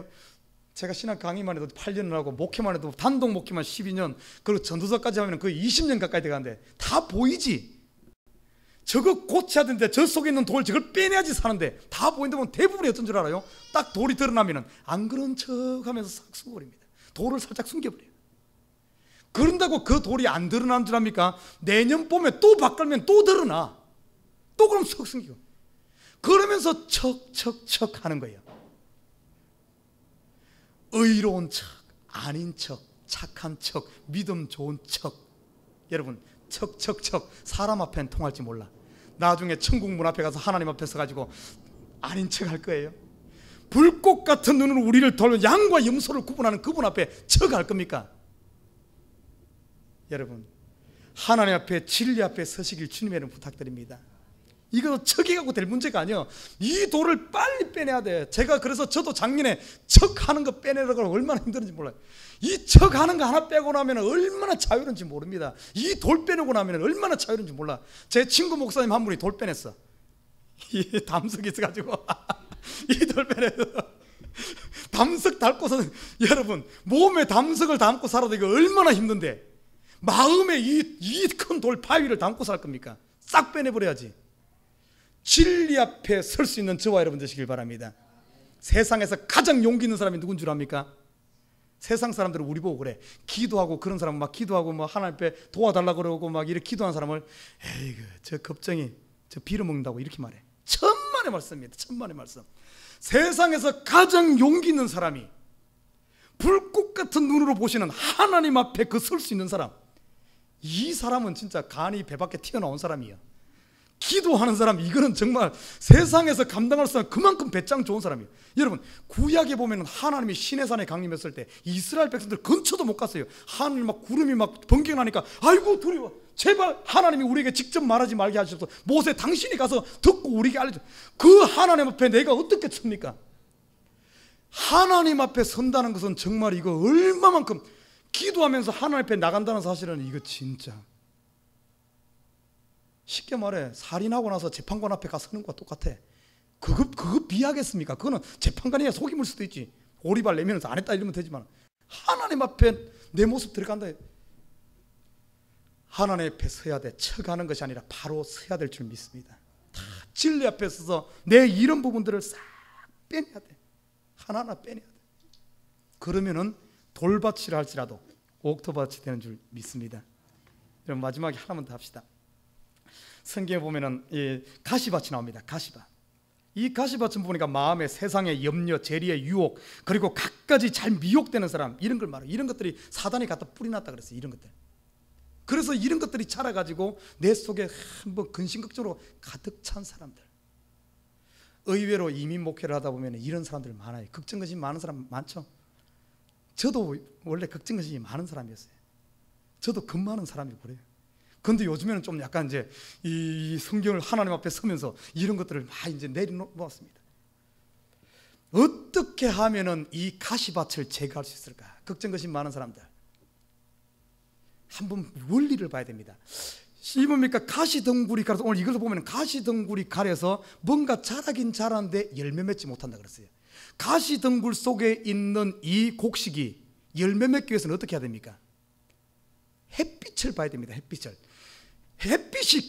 제가 신학 강의만 해도 8년을 하고 목회만 해도 단독 목회만 12년, 그리고 전도서까지 하면 거의 20년 가까이 돼가는데 다 보이지. 저거 고쳐야 되는데 저 속에 있는 돌 저걸 빼내야지 사는데 다 보이는데 보면 대부분이 어떤 줄 알아요? 딱 돌이 드러나면은 안 그런 척하면서 싹 숨어버립니다. 돌을 살짝 숨겨버려요. 그런다고 그 돌이 안 드러나는 줄 압니까? 내년 봄에 또 바꾸면 또 드러나. 또 그럼 썩 숨기고. 그러면서 척 하는 거예요. 의로운 척, 아닌 척, 착한 척, 믿음 좋은 척. 여러분 척 사람 앞에는 통할지 몰라. 나중에 천국 문 앞에 가서 하나님 앞에 서가지고 아닌 척 할 거예요. 불꽃 같은 눈으로 우리를 돌면 양과 염소를 구분하는 그분 앞에 척 할 겁니까? 여러분 하나님 앞에 진리 앞에 서시길 주님의 이름 부탁드립니다. 이거 척해갖고 될 문제가 아니에요. 이 돌을 빨리 빼내야 돼. 제가 그래서 저도 작년에 척하는 거 빼내려고 얼마나 힘든지 몰라요. 이 척하는 거 하나 빼고 나면 얼마나 자유로운지 모릅니다. 이 돌 빼내고 나면 얼마나 자유로운지 몰라. 제 친구 목사님 한 분이 돌 빼냈어. 이 담석이 있어가지고 이 돌 빼내서 담석 닳고서는 여러분 몸에 담석을 담고 살아도 이거 얼마나 힘든데 마음에 이 큰 돌 바위를 담고 살 겁니까? 싹 빼내버려야지. 진리 앞에 설 수 있는 저와 여러분 되시길 바랍니다. 세상에서 가장 용기 있는 사람이 누군 줄 압니까? 세상 사람들은 우리 보고 그래. 기도하고 그런 사람은 막 기도하고 막 하나님 앞에 도와달라고 그러고 막 이렇게 기도하는 사람을 에이그 저 겁쟁이 저 빌어먹는다고 이렇게 말해. 천만의 말씀입니다. 천만의 말씀. 세상에서 가장 용기 있는 사람이 불꽃 같은 눈으로 보시는 하나님 앞에 그 설 수 있는 사람, 이 사람은 진짜 간이 배 밖에 튀어나온 사람이에요. 기도하는 사람, 이거는 정말 세상에서 감당할 수 없는 그만큼 배짱 좋은 사람이에요. 여러분 구약에 보면 하나님이 시내산에 강림했을 때 이스라엘 백성들 근처도 못 갔어요. 하늘 막 구름이 막 번개나니까 아이고 두려워, 제발 하나님이 우리에게 직접 말하지 말게 하셔서 모세 당신이 가서 듣고 우리에게 알려줘. 그 하나님 앞에 내가 어떻게 섭니까? 하나님 앞에 선다는 것은 정말 이거 얼마만큼 기도하면서 하나님 앞에 나간다는 사실은 이거 진짜 쉽게 말해 살인하고 나서 재판관 앞에 가서 서는 것과 똑같아. 그거 비하겠습니까? 그거는 재판관이 속임을 수도 있지. 오리발 내면서 안 했다 이러면 되지만 하나님 앞에 내 모습 들어간다. 하나님 앞에 서야 돼. 쳐가는 것이 아니라 바로 서야 될 줄 믿습니다. 다 진리 앞에 서서 내 이런 부분들을 싹 빼내야 돼. 하나하나 빼내야 돼. 그러면은 돌밭이라 할지라도 옥토밭이 되는 줄 믿습니다. 그럼 마지막에 하나만 더 합시다. 성경에 보면은 가시밭이 나옵니다. 가시밭. 이 가시밭은 보니까 마음의 세상의 염려, 재리의 유혹, 그리고 갖가지 잘 미혹되는 사람, 이런 걸 말해요. 이런 것들이 사단이 갖다 뿌리놨다 그랬어요. 이런 것들. 그래서 이런 것들이 자라가지고 내 속에 한번 근심걱정으로 가득 찬 사람들. 의외로 이민 목회를 하다 보면 이런 사람들 많아요. 걱정근심 많은 사람 많죠. 저도 원래 걱정근심이 많은 사람이었어요. 저도 겁 많은 사람이고 그래요. 근데 요즘에는 좀 약간 이제 이 성경을 하나님 앞에 서면서 이런 것들을 막 이제 내려놓았습니다. 어떻게 하면은 이 가시밭을 제거할 수 있을까? 걱정근심 많은 사람들. 한번 원리를 봐야 됩니다. 이 뭡니까? 가시덩굴이 가려서, 오늘 이걸 보면 가시덩굴이 가려서 뭔가 자라긴 자라는데 열매 맺지 못한다 그랬어요. 가시덩굴 속에 있는 이 곡식이 열매 맺기 위해서는 어떻게 해야 됩니까? 햇빛을 봐야 됩니다. 햇빛을. 햇빛이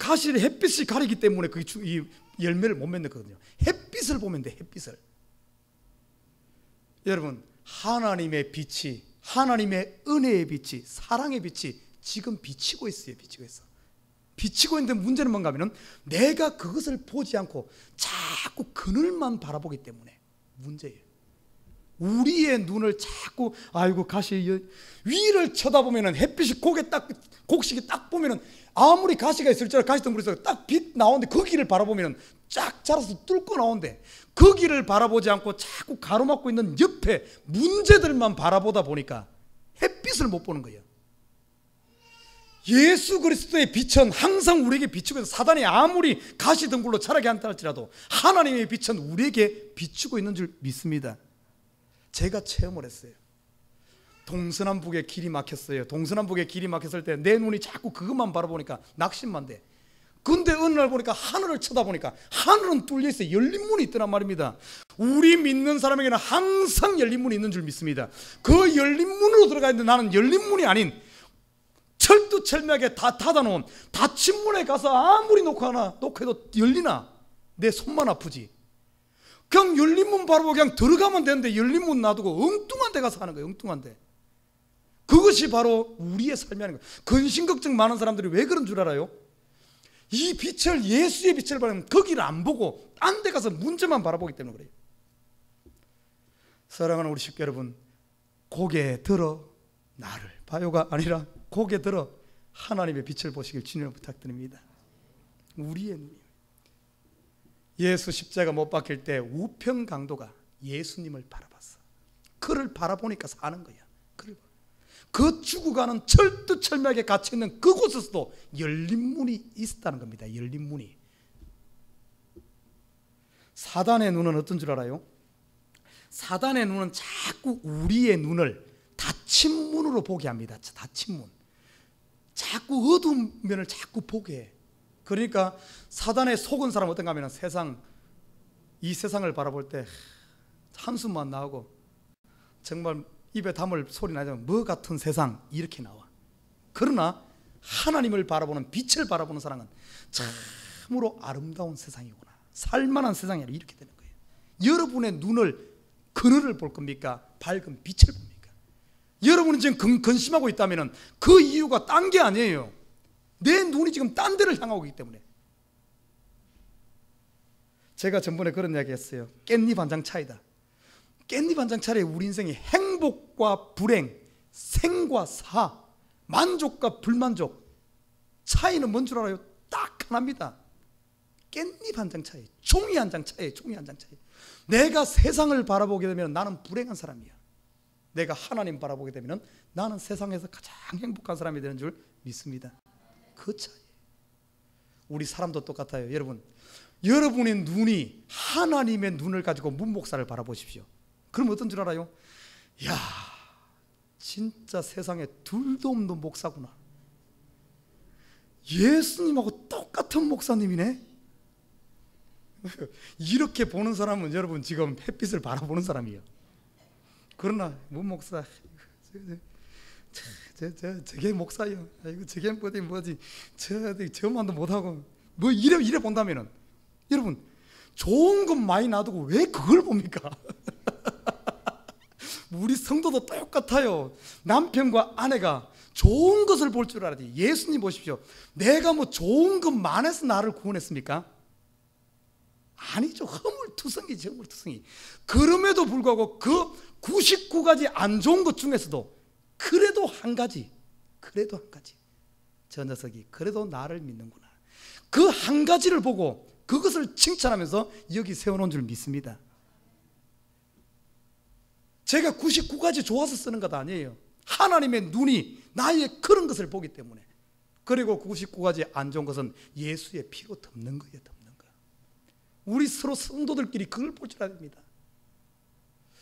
가리기 때문에 이 열매를 못 맺는 거거든요. 햇빛을 보면 돼. 햇빛을. 여러분, 하나님의 빛이, 하나님의 은혜의 빛이, 사랑의 빛이 지금 비치고 있어요. 비치고 있는데 문제는 뭔가 하면 내가 그것을 보지 않고 자꾸 그늘만 바라보기 때문에 문제예요. 우리의 눈을 자꾸 아이고 가시 위를 쳐다보면은 햇빛이 곡식이 딱 보면은 아무리 가시가 있을지라도 가시덩굴에서 딱 빛 나오는데 거기를 바라보면은 쫙 자라서 뚫고 나오는데 거기를 바라보지 않고 자꾸 가로막고 있는 옆에 문제들만 바라보다 보니까 햇빛을 못 보는 거예요. 예수 그리스도의 빛은 항상 우리에게 비추고 있어서 사단이 아무리 가시덩굴로 자라게 한다 할지라도 하나님의 빛은 우리에게 비추고 있는 줄 믿습니다. 제가 체험을 했어요. 동서남북에 길이 막혔어요. 동서남북에 길이 막혔을 때 내 눈이 자꾸 그것만 바라보니까 낙심만 돼. 근데 어느 날 보니까 하늘을 쳐다보니까 하늘은 뚫려 있어요. 열린 문이 있더란 말입니다. 우리 믿는 사람에게는 항상 열린 문이 있는 줄 믿습니다. 그 열린 문으로 들어가 있는데 나는 열린 문이 아닌 철두철미하게 다 닫아놓은 닫힌 문에 가서 아무리 녹화해도 열리나? 내 손만 아프지. 그냥 열린 문 바라보고 그냥 들어가면 되는데 열린 문 놔두고 엉뚱한 데 가서 하는 거예요. 엉뚱한 데. 그것이 바로 우리의 삶이 아닌 거예요. 근심걱정 많은 사람들이 왜 그런 줄 알아요? 이 빛을, 예수의 빛을 바라보면 거기를 안 보고 딴 데 가서 문제만 바라보기 때문에 그래요. 사랑하는 우리 식구 여러분, 고개 들어 나를 봐요가 아니라 고개 들어 하나님의 빛을 보시길 주님을 부탁드립니다. 우리의 눈이요. 예수 십자가 못 박힐 때 우편 강도가 예수님을 바라봤어. 그를 바라보니까 사는 거야. 그 죽어가는 철두철미하게 갇혀있는 그곳에서도 열린 문이 있었다는 겁니다. 열린 문이. 사단의 눈은 어떤 줄 알아요? 사단의 눈은 자꾸 우리의 눈을 닫힌 문으로 보게 합니다. 닫힌 문. 자꾸 어두운 면을 자꾸 보게 해. 그러니까 사단의 속은 사람 어떤가 하면 이 세상을 바라볼 때 한숨만 나오고 정말 입에 담을 소리 나지만 뭐 같은 세상 이렇게 나와. 그러나 하나님을 바라보는 빛을 바라보는 사람은 참으로 아름다운 세상이구나, 살만한 세상이라 이렇게 되는 거예요. 여러분의 눈을 그늘을 볼 겁니까? 밝은 빛을 봅니까? 여러분이 지금 근심하고 있다면 그 이유가 딴 게 아니에요. 내 눈이 지금 딴 데를 향하고 있기 때문에. 제가 전번에 그런 이야기 했어요. 깻잎 한 장 차이다. 깻잎 한 장 차이에 우리 인생이 행복과 불행, 생과 사, 만족과 불만족 차이는 뭔 줄 알아요? 딱 하나입니다. 깻잎 한 장 차이, 종이 한 장 차이, 종이 한 장 차이. 내가 세상을 바라보게 되면 나는 불행한 사람이야. 내가 하나님 바라보게 되면 나는 세상에서 가장 행복한 사람이 되는 줄 믿습니다. 그 차이. 우리 사람도 똑같아요. 여러분의 눈이 하나님의 눈을 가지고 문 목사를 바라보십시오. 그럼 어떤 줄 알아요? 야, 진짜 세상에 둘도 없는 목사구나. 예수님하고 똑같은 목사님이네. 이렇게 보는 사람은 여러분 지금 햇빛을 바라보는 사람이에요. 그러나 문 목사 저게 목사요. 아이고 저게 뭐지 저만도 못하고 뭐 이래 본다면은 여러분 좋은 것 많이 놔두고 왜 그걸 봅니까? 우리 성도도 똑같아요. 남편과 아내가 좋은 것을 볼 줄 알아야지. 예수님 보십시오. 내가 뭐 좋은 것만 해서 나를 구원했습니까? 아니죠. 허물투성이지, 허물투성이. 그럼에도 불구하고 그 99가지 안 좋은 것 중에서도 그래도 한 가지 저 녀석이 그래도 나를 믿는구나. 그 한 가지를 보고 그것을 칭찬하면서 여기 세워놓은 줄 믿습니다. 제가 99가지 좋아서 쓰는 것 아니에요. 하나님의 눈이 나의 그런 것을 보기 때문에. 그리고 99가지 안 좋은 것은 예수의 피로 덮는 거예요. 덮는 거. 우리 서로 성도들끼리 그걸 볼 줄 알아야 됩니다.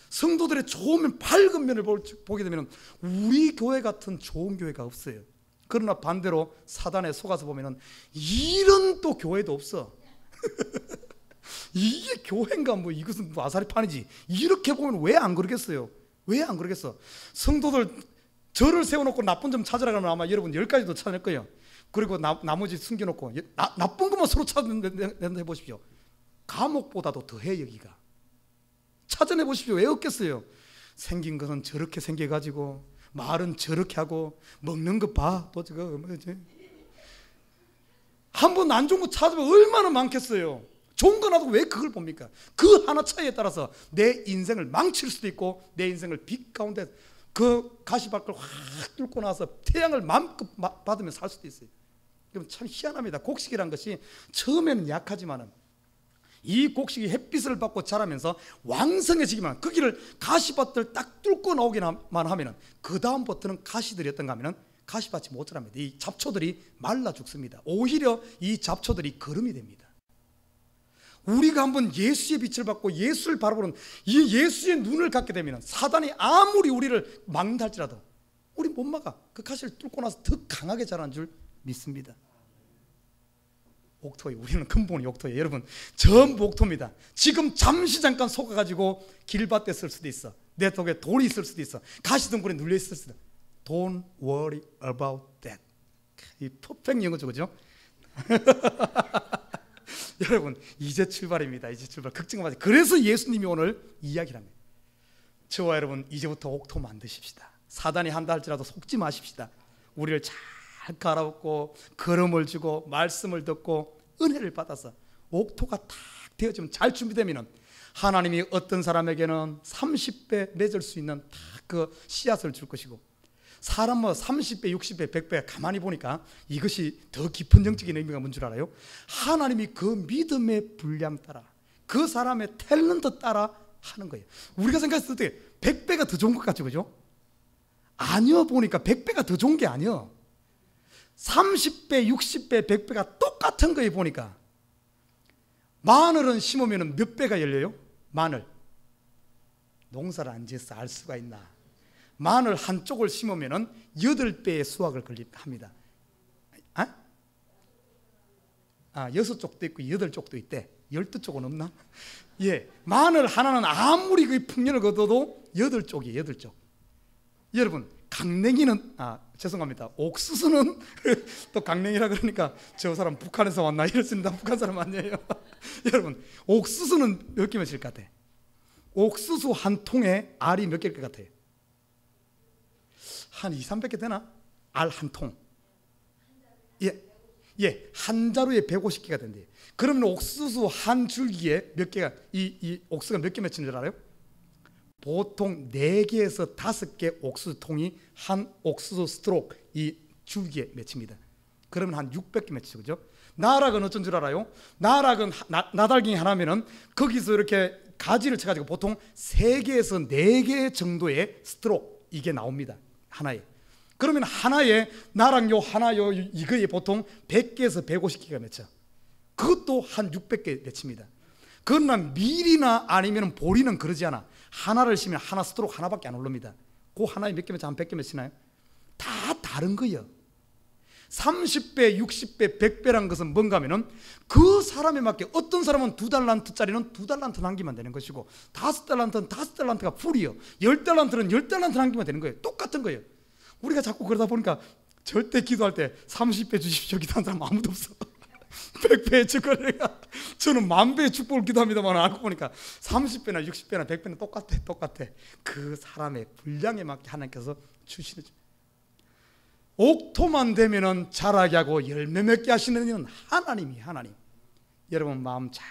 성도들의 좋은 밝은 면을 보게 되면 우리 교회 같은 좋은 교회가 없어요. 그러나 반대로 사단에 속아서 보면 이런 또 교회도 없어. 이게 교회인가 뭐 이것은 뭐 아사리판이지. 이렇게 보면 왜 안 그러겠어요? 왜 안 그러겠어? 성도들 저를 세워놓고 나쁜 점 찾으라 그러면 아마 여러분 10가지도 찾을 거예요. 그리고 나머지 숨겨놓고 나쁜 것만 서로 찾는다 해보십시오. 감옥보다도 더해 여기가. 찾아내 보십시오. 왜 없겠어요? 생긴 것은 저렇게 생겨가지고 말은 저렇게 하고 먹는 거 봐. 또 저거 뭐지? 한번 안 좋은 거 찾으면 얼마나 많겠어요. 좋은 거 놔두고 왜 그걸 봅니까? 그 하나 차이에 따라서 내 인생을 망칠 수도 있고 내 인생을 빛 가운데 그 가시밭을 확 뚫고 나서 태양을 마음껏 받으면 살 수도 있어요. 그럼 참 희한합니다. 곡식이란 것이 처음에는 약하지만은 이 곡식이 햇빛을 받고 자라면서 왕성해지기만, 그 길을 가시밭을 딱 뚫고 나오기만 하면은 그 다음부터는 가시들이 어떤가 하면은 가시밭이 못 자랍니다. 이 잡초들이 말라 죽습니다. 오히려 이 잡초들이 거름이 됩니다. 우리가 한번 예수의 빛을 받고 예수를 바라보는 이 예수의 눈을 갖게 되면 사단이 아무리 우리를 막는다 할지라도 우리 못 막아. 그 가시를 뚫고 나서 더 강하게 자라는 줄 믿습니다. 옥토에 우리는 근본이 옥토예요. 여러분 전부 옥토입니다. 지금 잠시 잠깐 속아가지고 길밭에 쓸 수도 있어. 내 속에 돌이 있을 수도 있어. 가시덩굴에 눌려 있을 수도 있어. Don't worry about that. 이 퍼펙트 영어죠, 그죠? 여러분 이제 출발입니다. 이제 출발. 걱정 마세요. 그래서 예수님이 오늘 이야기를 합니다. 저와 여러분 이제부터 옥토 만드십시다. 사단이 한다 할지라도 속지 마십시다. 우리를 잘 갈아엎고 걸음을 주고 말씀을 듣고 은혜를 받아서 옥토가 탁 되어지면 잘 준비되면 하나님이 어떤 사람에게는 30배 맺을 수 있는 딱 그 씨앗을 줄 것이고, 사람 뭐 30배, 60배, 100배 가만히 보니까 이것이 더 깊은 영적인 의미가 뭔 줄 알아요? 하나님이 그 믿음의 분량 따라 그 사람의 탤런트 따라 하는 거예요. 우리가 생각했을 때 100배가 더 좋은 것 같죠, 그죠? 아니요, 보니까 100배가 더 좋은 게 아니요. 30배, 60배, 100배가 똑같은 거에 보니까 마늘은 심으면 몇 배가 열려요? 마늘. 농사를 안 지어서 알 수가 있나? 마늘 한쪽을 심으면 8배의 수확을 합니다. 6쪽도 있고 8쪽도 있대. 12쪽은 없나? 예, 마늘 하나는 아무리 그 풍년을 거둬도 8쪽이에요. 8쪽. 여러분 강냉이는 죄송합니다. 옥수수는 또 강냉이라 그러니까 저 사람 북한에서 왔나 이랬습니다. 북한 사람 아니에요. 여러분 옥수수는 몇 개 맺힐 것 같아요? 옥수수 한 통에 알이 몇 개일 것 같아요? 한 2, 300개 되나? 알 한 통. 예, 한 자루에 150개가 된대요. 그러면 옥수수 한 줄기에 몇 개가, 이 옥수수가 몇 개 맺히는 줄 알아요? 보통 4개에서 5개 옥수수 통이 한 옥수수 스트록 이 줄기에 맺힙니다. 그러면 한 600개 맺히죠, 그죠? 나락은 어쩐 줄 알아요? 나락은 나달갱이 하나면은 거기서 이렇게 가지를 쳐가지고 보통 3개에서 4개 정도의 스트록 이게 나옵니다. 하나에. 그러면 하나에 나락요 하나요 이거에 보통 100개에서 150개가 맺혀. 그것도 한 600개 맺힙니다. 그러나 밀이나 아니면 보리는 그러지 않아. 하나를 심으면 하나 스트록 하나밖에 안 오릅니다. 그 하나에 몇 개 맺혀? 한 100개 맺히나요? 다 다른 거예요. 30배, 60배, 100배란 것은 뭔가 하면은 그 사람에 맞게 어떤 사람은 2달란트짜리는 2달란트 남기면 되는 것이고 5달란트는 5달란트가 풀이요. 10달란트는 10달란트 남기면 되는 거예요. 똑같은 거예요. 우리가 자꾸 그러다 보니까 절대 기도할 때 30배 주십시오 기도하는 사람 아무도 없어. 100배의 축복을 저는 10,000배의 축복을 기도합니다만 알고 보니까 30배나 60배나 100배는 똑같아. 그 사람의 분량에 맞게 하나님께서 주시는 줄. 옥토만 되면은 자라게 하고 열매 맺게 하시는 이는 하나님이에요. 하나님. 여러분 마음 잘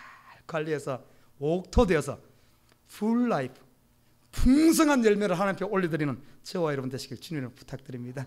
관리해서 옥토 되어서 풀 라이프 풍성한 열매를 하나님께 올려드리는 저와 여러분 되시길 주님으로 부탁드립니다.